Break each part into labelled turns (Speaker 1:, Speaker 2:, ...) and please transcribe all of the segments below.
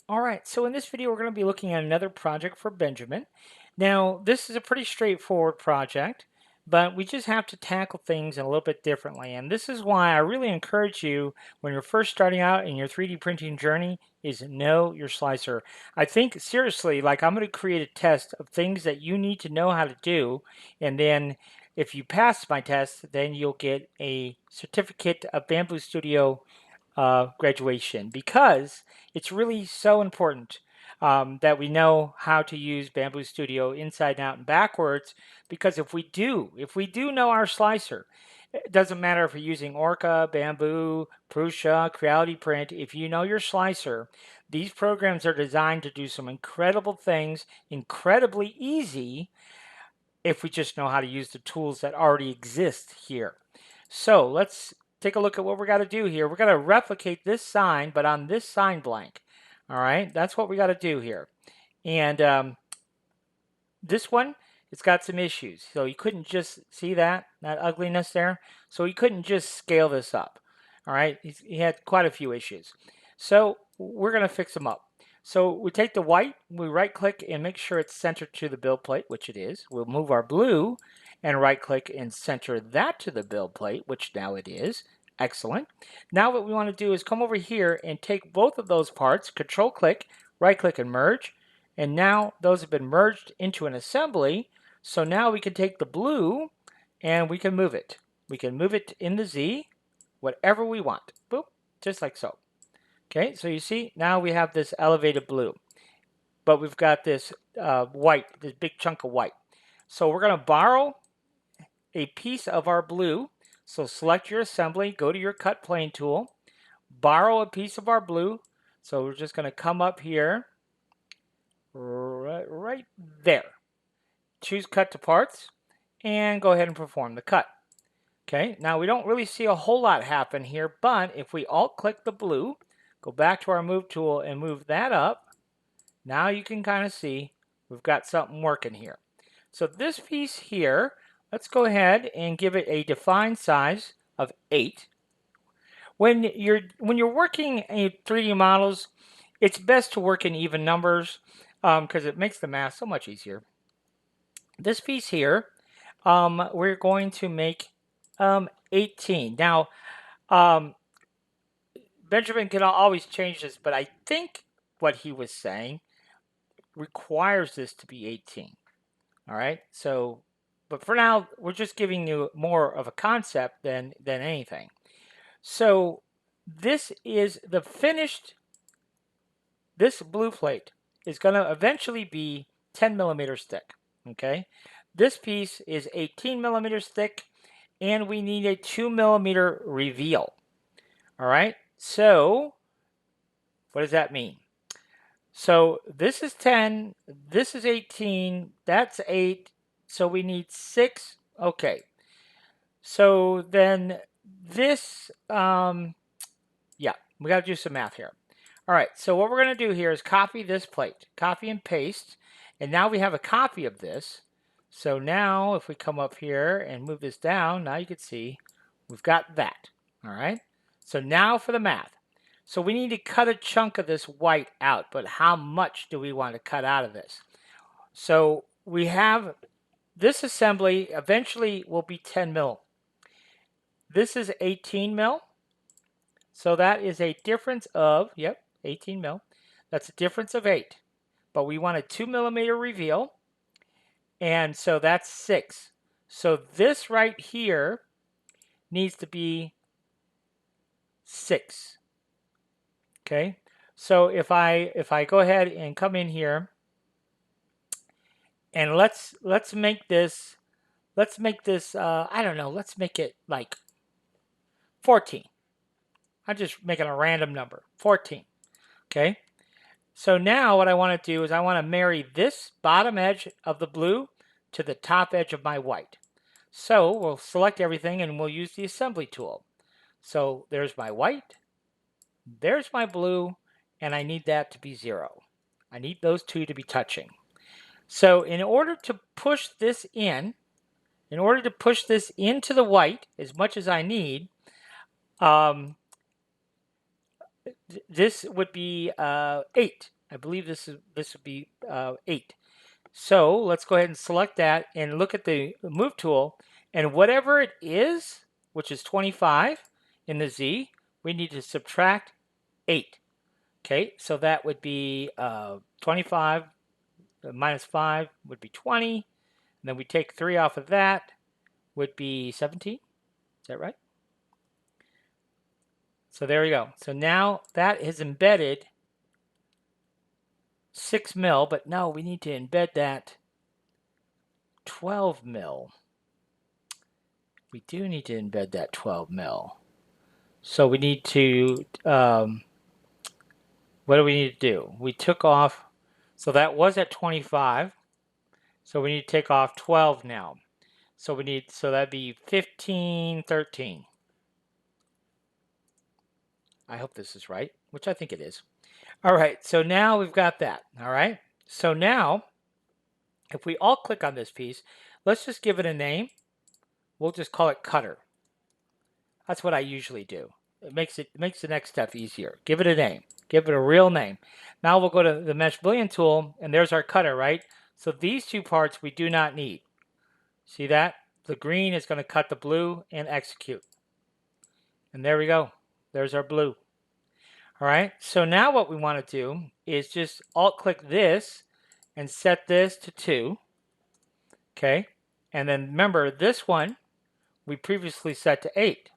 Speaker 1: All right, so in this video, we're going to be looking at another project for Benjamin. Now, this is a pretty straightforward project, but we just have to tackle things a little bit differently. And this is why I really encourage you when you're first starting out in your 3D printing journey is know your slicer. I think seriously, like I'm going to create a test of things that you need to know how to do. And then if you pass my test, then you'll get a certificate of Bambu Studio graduation, because it's really so important that we know how to use Bambu Studio inside out and backwards. Because if we do know our slicer, it doesn't matter if you're using Orca, Bambu, Prusa, Creality Print. If you know your slicer, these programs are designed to do some incredible things, incredibly easy, if we just know how to use the tools that already exist here. So let's take a look at what we're got to do here. We're going to replicate this sign, but on this sign blank. All right, that's what we got to do here. And this one, it's got some issues. So you couldn't just see that ugliness there. So he couldn't just scale this up. All right, he had quite a few issues. So we're going to fix them up. So we take the white, we right click and make sure it's centered to the build plate, which it is. We'll move our blue and right click and center that to the build plate, which now it is. Excellent. Now what we want to do is come over here and take both of those parts, control click, right click and merge. And now those have been merged into an assembly. So now we can take the blue and we can move it. We can move it in the Z, whatever we want. Boop, just like so. Okay, so you see, now we have this elevated blue, but we've got this white, this big chunk of white. So we're going to borrow a piece of our blue. So select your assembly, go to your cut plane tool, borrow a piece of our blue. So we're just going to come up here, right there. Choose cut to parts, and go ahead and perform the cut. Okay, now we don't really see a whole lot happen here, but if we alt-click the blue, go back to our move tool and move that up, now you can kind of see we've got something working here. So this piece here, let's go ahead and give it a defined size of 8. When you're working in 3D models, it's best to work in even numbers because it makes the math so much easier. This piece here, we're going to make 18. Now, Benjamin can always change this, but I think what he was saying requires this to be 18. All right, so, but for now, we're just giving you more of a concept than anything. So this is the finished, this blue plate is going to eventually be 10 millimeters thick. Okay, this piece is 18 millimeters thick, and we need a 2 millimeter reveal. All right, so what does that mean? So this is 10, this is 18, that's 8, so we need 6. Okay, so then this, yeah, we got to do some math here. All right, so what we're going to do here is copy this plate, copy and paste, and now we have a copy of this. So now if we come up here and move this down, now you can see we've got that. All right, so now for the math. So we need to cut a chunk of this white out, but how much do we want to cut out of this? So we have this assembly eventually will be 10 mil. This is 18 mil. So that is a difference of, 18 mil. That's a difference of 8. But we want a 2 millimeter reveal. And so that's 6. So this right here needs to be 6. Okay, so if I go ahead and come in here and let's make this I don't know, let's make it like 14. I'm just making a random number, 14. Okay, so now what I want to do is I want to marry this bottom edge of the blue to the top edge of my white. So we'll select everything and we'll use the assembly tool. So there's my white, there's my blue, and I need that to be 0. I need those two to be touching. So in order to push this into the white as much as I need, this would be 8. I believe this would be 8. So let's go ahead and select that and look at the move tool, and whatever it is, which is 25 in the Z, we need to subtract 8. Okay, so that would be 25 minus 5 would be 20, and then we take 3 off of that, would be 17. Is that right? So there we go. So now that is embedded 6 mil, but no, we need to embed that 12 mil. We do need to embed that 12 mil. So we need to, what do we need to do? We took off, so that was at 25. So we need to take off 12 now. So we need, so that'd be 15, 13. I hope this is right, which I think it is. All right, so now we've got that. All right, so now if we all click on this piece, let's just give it a name. We'll just call it cutter. That's what I usually do. It makes the next step easier. Give it a name. Give it a real name. Now we'll go to the Mesh Boolean tool, and there's our cutter, right? So these two parts we do not need. See that? The green is going to cut the blue and execute. And there we go. There's our blue. All right. So now what we want to do is just alt-click this and set this to 2. Okay. And then remember, this one we previously set to 8.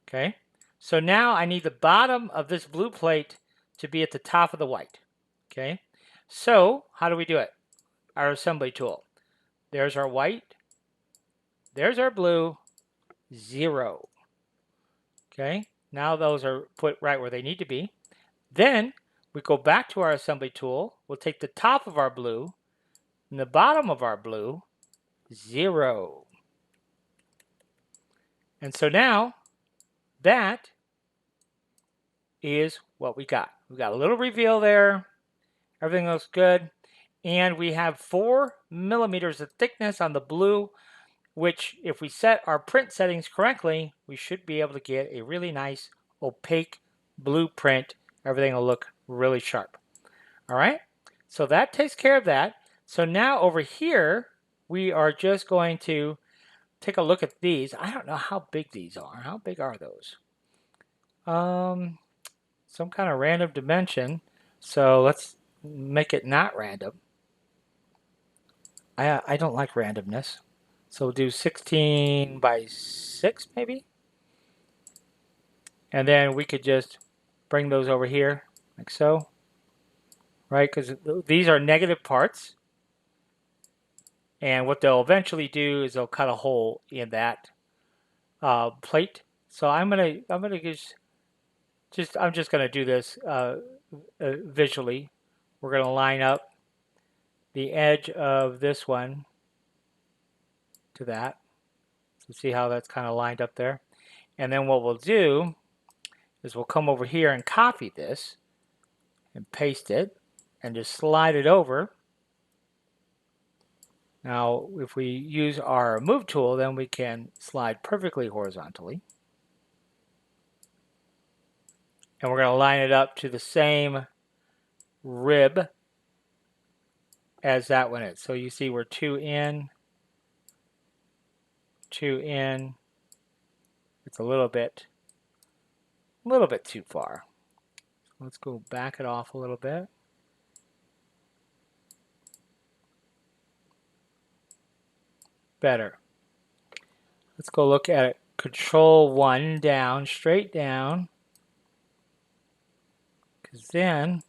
Speaker 1: Okay. So now I need the bottom of this blue plate to be at the top of the white. Okay. So how do we do it? Our assembly tool. There's our white. There's our blue. 0. Okay. Now those are put right where they need to be. Then we go back to our assembly tool. We'll take the top of our blue and the bottom of our blue. 0. And so now that is what we got. We got a little reveal there. Everything looks good. And we have 4 millimeters of thickness on the blue, which if we set our print settings correctly, we should be able to get a really nice opaque blue print. Everything will look really sharp. All right, so that takes care of that. So now over here, we are just going to take a look at these. I don't know how big these are. How big are those? Some kind of random dimension. So let's make it not random. I don't like randomness. So we'll do 16 by 6 maybe. And then we could just bring those over here like so. Right, because these are negative parts. And what they'll eventually do is they'll cut a hole in that plate. So I'm just gonna do this visually. We're gonna line up the edge of this one to that. So see how that's kind of lined up there. And then what we'll do is we'll come over here and copy this and paste it and just slide it over. Now, if we use our move tool, then we can slide perfectly horizontally. And we're going to line it up to the same rib as that one is. So you see we're 2 in, 2 in. It's a little bit too far. So let's go back it off a little bit. Better. Let's go look at it. Control 1 down, straight down. Because then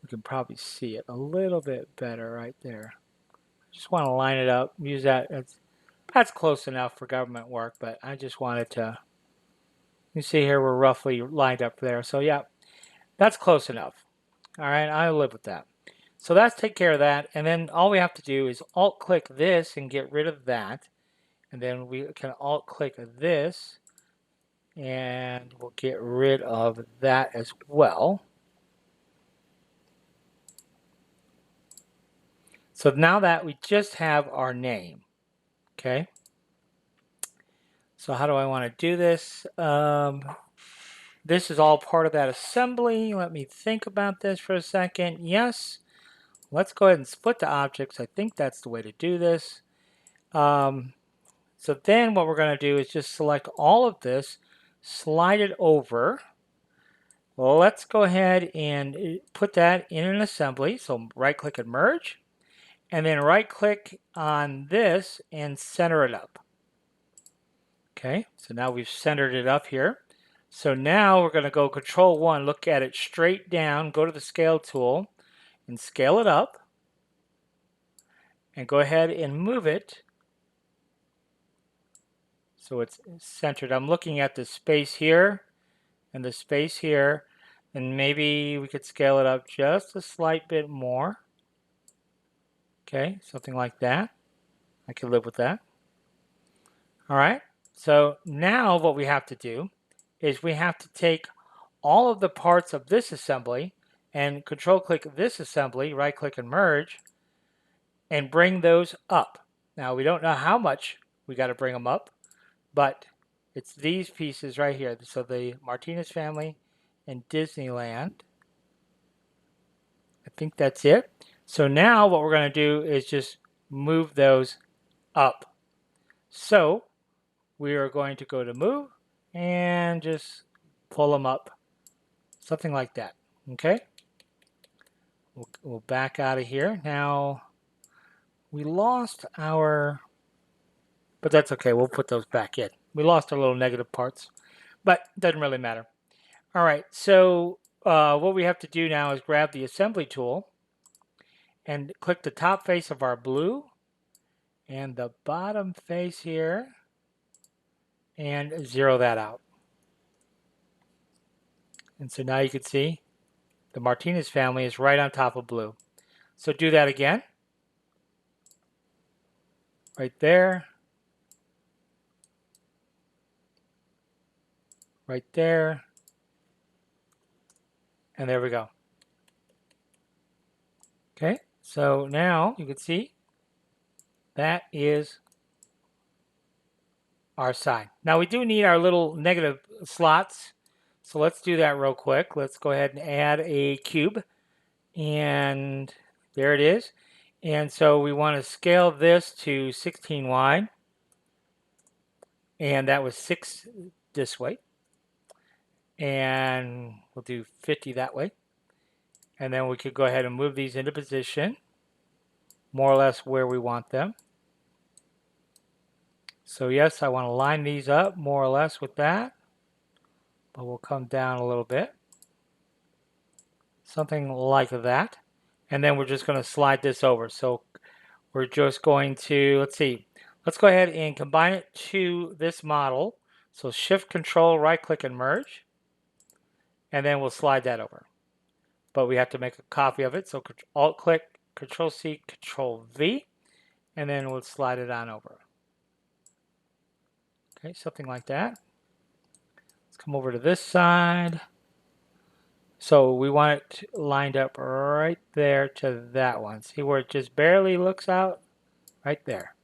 Speaker 1: we can probably see it a little bit better right there. Just want to line it up, use that. That's close enough for government work, but I just wanted to, you see here we're roughly lined up there. So yeah, that's close enough. All right, I'll live with that. So that's take care of that. And then all we have to do is alt-click this and get rid of that. And then we can alt-click this and we'll get rid of that as well. So now that we just have our name, okay? So how do I want to do this? This is all part of that assembly. Let me think about this for a second. Yes. Let's go ahead and split the objects. I think that's the way to do this. So then what we're going to do is just select all of this, slide it over. Well, let's go ahead and put that in an assembly. So right click and merge, and then right click on this and center it up. Okay, so now we've centered it up here. So now we're going to go Control 1, look at it straight down, go to the scale tool and scale it up, and go ahead and move it so it's centered. I'm looking at the space here and the space here, and maybe we could scale it up just a slight bit more. Okay, something like that. I can live with that. All right, so now what we have to do is we have to take all of the parts of this assembly and control click this assembly, right click and merge, and bring those up. Now we don't know how much we got to bring them up, but it's these pieces right here. So the Martinez family and Disneyland. I think that's it. So now what we're going to do is just move those up. So we are going to go to move and just pull them up. Something like that. Okay. We'll back out of here. Now we lost our, but that's okay. We'll put those back in. We lost our little negative parts, but it doesn't really matter. All right. So what we have to do now is grab the assembly tool and click the top face of our blue and the bottom face here and zero that out. And so now you can see the Martinez family is right on top of blue. So do that again. Right there. Right there. And there we go. Okay, so now you can see that is our sign. Now we do need our little negative slots. So let's do that real quick. Let's go ahead and add a cube. And there it is. And so we want to scale this to 16 wide. And that was 6 this way. And we'll do 50 that way. And then we could go ahead and move these into position, more or less where we want them. So yes, I want to line these up more or less with that. But we'll come down a little bit. Something like that. And then we're just going to slide this over. So we're just going to, let's see, let's go ahead and combine it to this model. So Shift Control, right click and merge. And then we'll slide that over. But we have to make a copy of it. So Alt click, Control C, Control V. And then we'll slide it on over. Okay, something like that. Let's come over to this side. So we want it lined up right there to that one. See where it just barely looks out? Right there.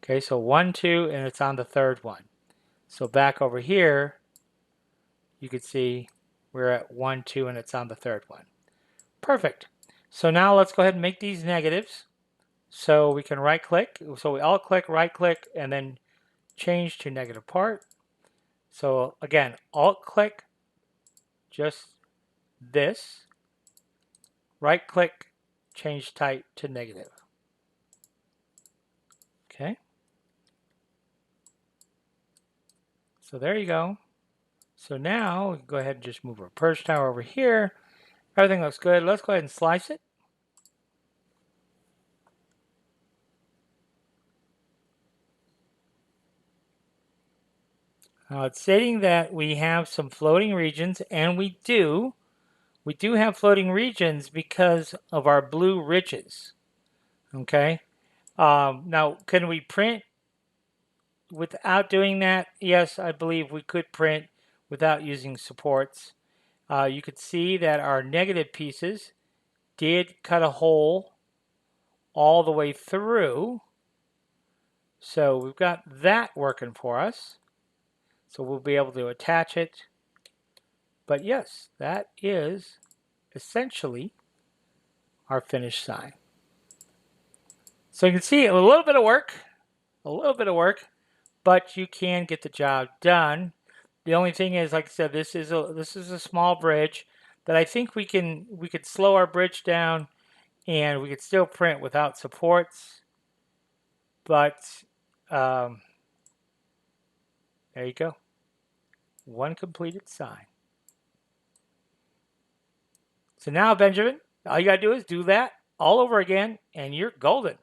Speaker 1: Okay, so 1, 2, and it's on the third one. So back over here, you can see we're at 1, 2, and it's on the third one. Perfect. So now let's go ahead and make these negatives. So we can right click. So we alt click, right click, and then change to negative part. So again, alt click, just this. Right click, change type to negative. Okay. So there you go. So now we can go ahead and just move our perch tower over here. Everything looks good. Let's go ahead and slice it. It's stating that we have some floating regions, and we do. We do have floating regions because of our blue ridges. Okay. Now, can we print without doing that? Yes, I believe we could print without using supports. You could see that our negative pieces did cut a hole all the way through. So we've got that working for us. So we'll be able to attach it But yes, that is essentially our finished sign. So you can see a little bit of work, but you can get the job done. The only thing is, like I said, this is a small bridge that I think we could slow our bridge down and we could still print without supports. But um, there you go, one completed sign. So now, Benjamin, all you gotta do is do that all over again, and you're golden.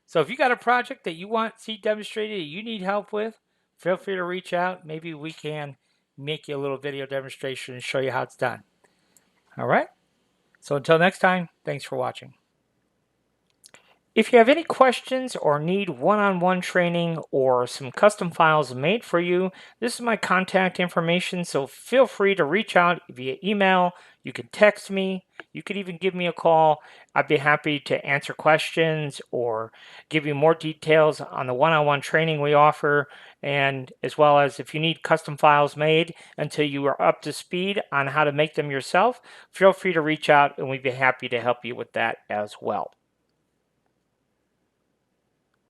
Speaker 1: So if you got a project that you want to see demonstrated, that you need help with, feel free to reach out. Maybe we can make you a little video demonstration and show you how it's done. All right. So until next time, thanks for watching. If you have any questions or need one-on-one training or some custom files made for you, this is my contact information, so feel free to reach out via email. You can text me. You could even give me a call. I'd be happy to answer questions or give you more details on the one-on-one training we offer, and as well as if you need custom files made until you are up to speed on how to make them yourself, feel free to reach out and we'd be happy to help you with that as well.